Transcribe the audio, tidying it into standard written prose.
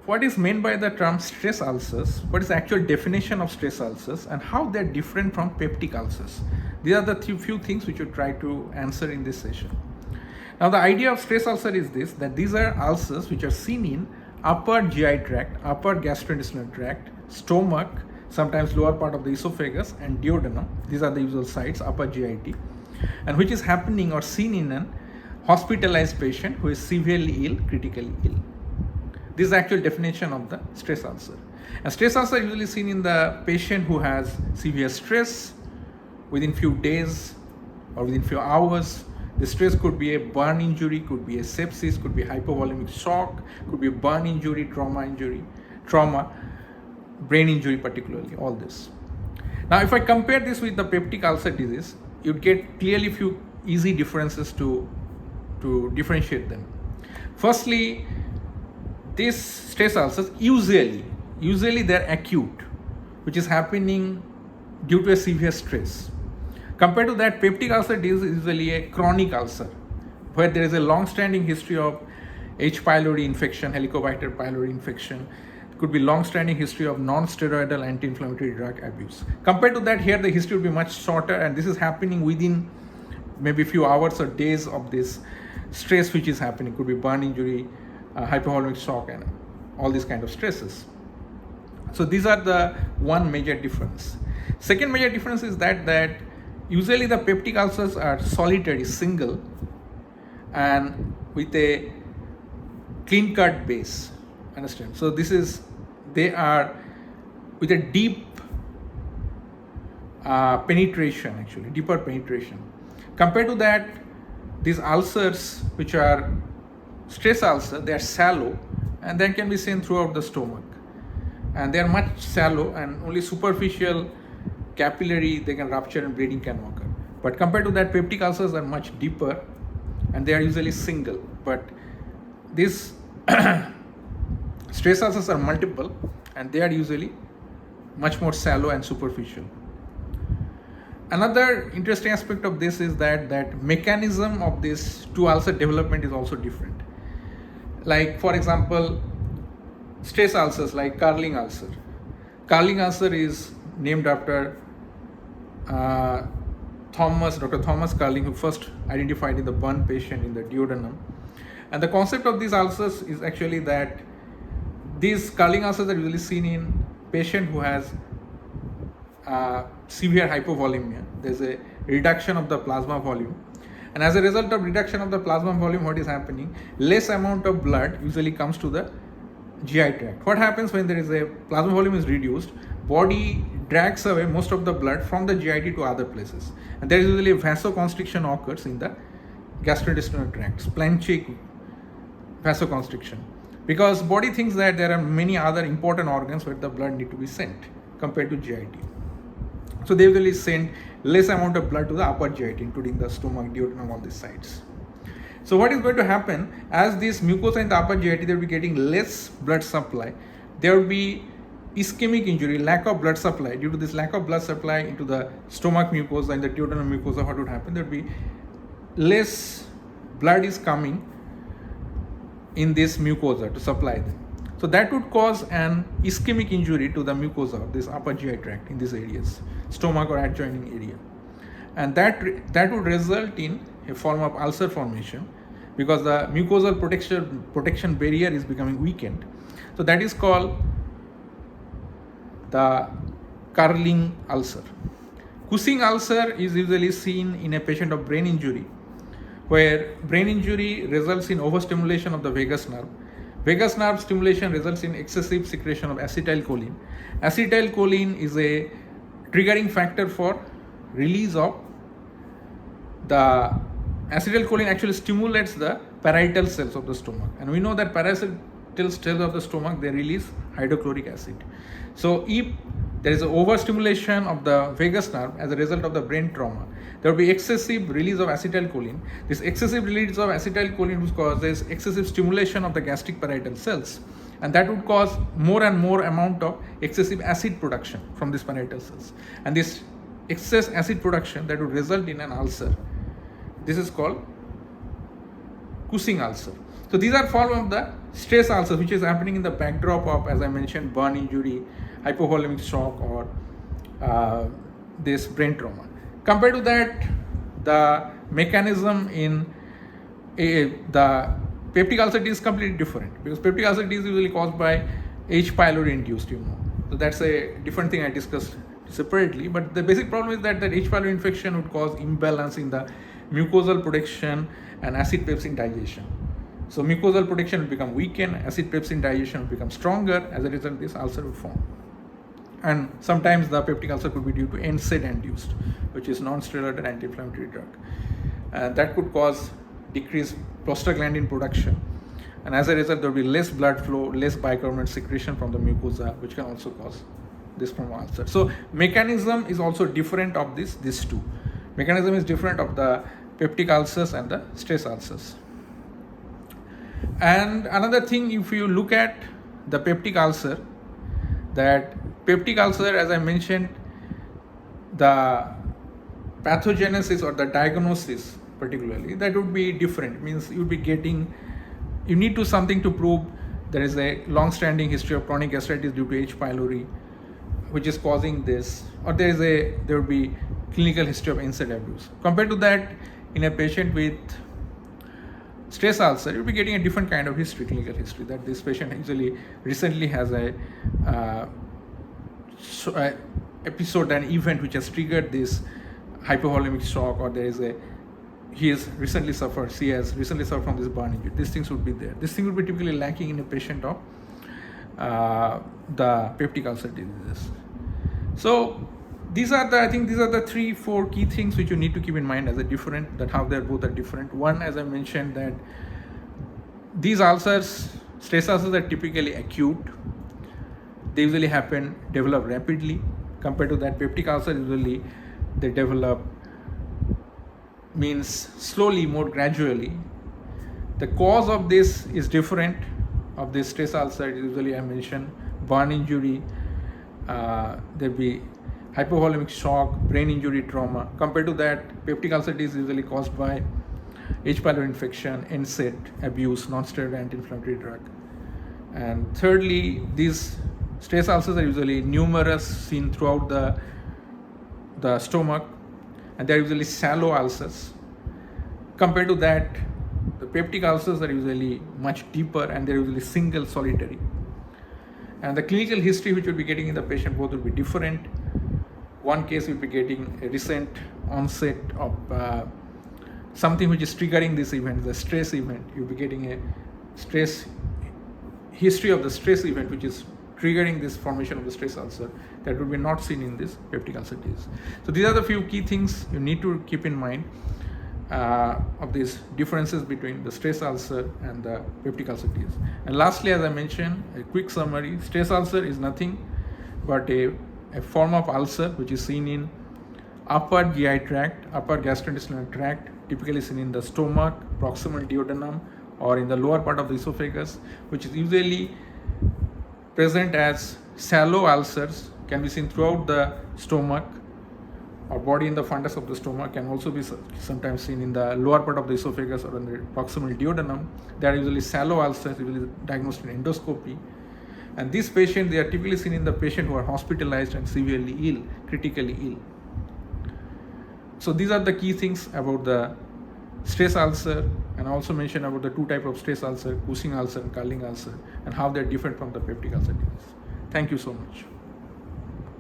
what is meant by the term stress ulcers, what is the actual definition of stress ulcers, and how they're different from peptic ulcers. These are the few things which we try to answer in this session. Now, the idea of stress ulcer is this, that these are ulcers which are seen in upper GI tract, upper gastrointestinal tract, stomach, sometimes lower part of the esophagus, and duodenum. These are the usual sites, upper GIT, and which is happening or seen in an hospitalized patient who is severely ill, critically ill. This is the actual definition of the stress ulcer. A stress ulcer is usually seen in the patient who has severe stress within few days or within few hours. The stress could be a burn injury, could be a sepsis, could be hypovolemic shock, could be a burn injury, trauma, brain injury particularly, all this. Now, if I compare this with the peptic ulcer disease, you'd get clearly few easy differences to differentiate them. Firstly, these stress ulcers usually they're acute, which is happening due to a severe stress. Compared to that, peptic ulcer disease is usually a chronic ulcer, where there is a long-standing history of H. pylori infection, Helicobacter pylori infection. It could be long-standing history of non-steroidal anti-inflammatory drug abuse. Compared to that, here the history will be much shorter, and this is happening within maybe a few hours or days of this stress which is happening. It could be burn injury, hypovolemic shock, and all these kind of stresses. So these are the one major difference. Second major difference is that usually the peptic ulcers are solitary, single, and with a clean cut base. Understand? So they are with a deep penetration, actually deeper penetration. Compared to that, these ulcers which are stress ulcer, they are shallow and then can be seen throughout the stomach, and they are much shallow and only superficial capillary they can rupture and bleeding can occur. But compared to that, peptic ulcers are much deeper and they are usually single, but these stress ulcers are multiple and they are usually much more shallow and superficial. Another interesting aspect of this is that mechanism of this two ulcer development is also different. Like, for example, stress ulcers like Carling ulcer. Carling ulcer is named after Dr. Thomas Carling, who first identified in the burn patient in the duodenum. And the concept of these ulcers is actually that these Carling ulcers are usually seen in patient who has severe hypovolemia. There's a reduction of the plasma volume, and as a result of reduction of the plasma volume, what is happening? Less amount of blood usually comes to the GI tract. What happens when there is a plasma volume is reduced? Body drags away most of the blood from the GIT to other places, and there is usually a vasoconstriction occurs in the gastrointestinal tract, splanchnic vasoconstriction, because body thinks that there are many other important organs where the blood need to be sent compared to GIT. So they usually send less amount of blood to the upper GIT, including the stomach, duodenum, all these sites. So what is going to happen, as this mucosa in the upper GIT, they will be getting less blood supply. There will be ischemic injury, lack of blood supply. Due to this lack of blood supply into the stomach mucosa and the duodenum mucosa, what would happen? There will be less blood is coming in this mucosa to supply them. So that would cause an ischemic injury to the mucosa of this upper GI tract in these areas, stomach or adjoining area. And that would result in a form of ulcer formation, because the mucosal protection barrier is becoming weakened. So that is called the Carling ulcer. Cushing ulcer is usually seen in a patient of brain injury, where brain injury results in overstimulation of the vagus nerve. Vagus nerve stimulation results in excessive secretion of acetylcholine. Acetylcholine is a triggering factor for release of the acetylcholine actually stimulates the parietal cells of the stomach, and we know that parietal cells of the stomach, they release hydrochloric acid. So if there is an overstimulation of the vagus nerve as a result of the brain trauma, there will be excessive release of acetylcholine. This excessive release of acetylcholine would cause this excessive stimulation of the gastric parietal cells, and that would cause more and more amount of excessive acid production from these parietal cells, and this excess acid production that would result in an ulcer. This is called Cushing ulcer. So these are form of the stress ulcers, which is happening in the backdrop of, as I mentioned, burn injury, hypovolemic shock, or this brain trauma. Compared to that, the mechanism in the peptic ulcer is completely different, because peptic ulcer is usually caused by H. pylori induced, So that's a different thing I discussed separately. But the basic problem is that H. pylori infection would cause imbalance in the mucosal protection and acid pepsin digestion. So mucosal protection will become weakened, acid pepsin digestion will become stronger. As a result, this ulcer will form. And sometimes the peptic ulcer could be due to NSAID induced, which is non-steroidal anti-inflammatory drug. And that could cause decreased prostaglandin production. And as a result, there will be less blood flow, less bicarbonate secretion from the mucosa, which can also cause this from ulcer. So mechanism is also different of these two. Mechanism is different of the peptic ulcers and the stress ulcers. And another thing, if you look at the peptic ulcer, that peptic ulcer, as I mentioned, the pathogenesis or the diagnosis particularly, that would be different. Means you need to something to prove there is a long-standing history of chronic gastritis due to H. pylori, which is causing this, or there would be clinical history of NSAID abuse. Compared to that, in a patient with stress ulcer, you'll be getting a different kind of history, clinical history, that this patient actually recently has a episode, an event which has triggered this hypovolemic shock, or she has recently suffered from this burn injury. These things would be there. This thing would be typically lacking in a patient of the peptic ulcer diseases. So these are the 3-4 key things which you need to keep in mind as a different, that how they're both are different. One, as I mentioned, that these ulcers, stress ulcers, are typically acute. They usually develop rapidly. Compared to that, peptic ulcer, usually they develop slowly, more gradually. The cause of this is different. Of this stress ulcer, usually I mentioned burn injury, there'll be hypovolemic shock, brain injury, trauma. Compared to that, peptic ulcer is usually caused by H. pylori infection, NSAID abuse, non-steroidal anti-inflammatory drug. And thirdly, these stress ulcers are usually numerous, seen throughout the stomach, and they are usually shallow ulcers. Compared to that, the peptic ulcers are usually much deeper, and they are usually single, solitary. And the clinical history which we'll be getting in the patient both will be different. One case we'll be getting a recent onset of something which is triggering this event, the stress event. You'll be getting a stress history of the stress event which is triggering this formation of the stress ulcer, that would be not seen in this peptic ulcer disease. So these are the few key things you need to keep in mind of these differences between the stress ulcer and the peptic ulcer disease. And lastly, as I mentioned, a quick summary: stress ulcer is nothing but a form of ulcer which is seen in upper GI tract, upper gastrointestinal tract, typically seen in the stomach, proximal duodenum, or in the lower part of the esophagus, which is usually present as shallow ulcers, can be seen throughout the stomach or body in the fundus of the stomach, can also be sometimes seen in the lower part of the esophagus or in the proximal duodenum. They are usually shallow ulcers, usually diagnosed in endoscopy. And these patients, they are typically seen in the patient who are hospitalized and severely ill, critically ill. So these are the key things about the stress ulcer, and I also mentioned about the two types of stress ulcer, Cushing ulcer and Curling ulcer, and how they are different from the peptic ulcer disease. Thank you so much.